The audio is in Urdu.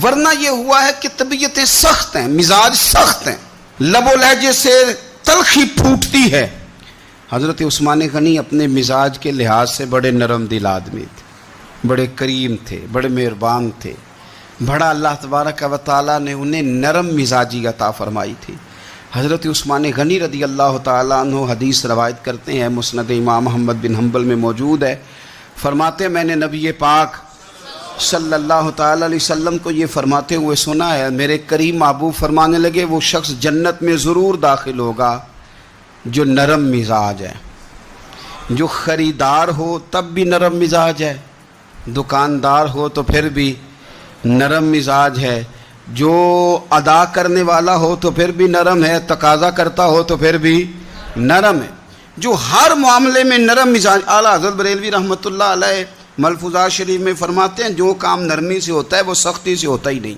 ورنہ یہ ہوا ہے کہ طبیعتیں سخت ہیں، مزاج سخت ہیں، لب و لہجے سے تلخی پھوٹتی ہے۔ حضرت عثمان غنی اپنے مزاج کے لحاظ سے بڑے نرم دل آدمی تھے، بڑے کریم تھے، بڑے مہربان تھے، بڑا اللہ تبارک و تعالیٰ نے انہیں نرم مزاجی عطا فرمائی تھی۔ حضرت عثمان غنی رضی اللہ تعالیٰ عنہ حدیث روایت کرتے ہیں، مسند امام محمد بن حنبل میں موجود ہے، فرماتے ہیں میں نے نبی پاک صلی اللہ تعالیٰ علیہ وسلم کو یہ فرماتے ہوئے سنا ہے، میرے کریم محبوب فرمانے لگے وہ شخص جنت میں ضرور داخل ہوگا جو نرم مزاج ہے، جو خریدار ہو تب بھی نرم مزاج ہے، دکاندار ہو تو پھر بھی نرم مزاج ہے، جو ادا کرنے والا ہو تو پھر بھی نرم ہے، تقاضا کرتا ہو تو پھر بھی نرم ہے، جو ہر معاملے میں نرم مزاج۔ اعلیٰ حضرت بریلوی رحمۃ اللہ علیہ ملفوظات شریف میں فرماتے ہیں جو کام نرمی سے ہوتا ہے وہ سختی سے ہوتا ہی نہیں۔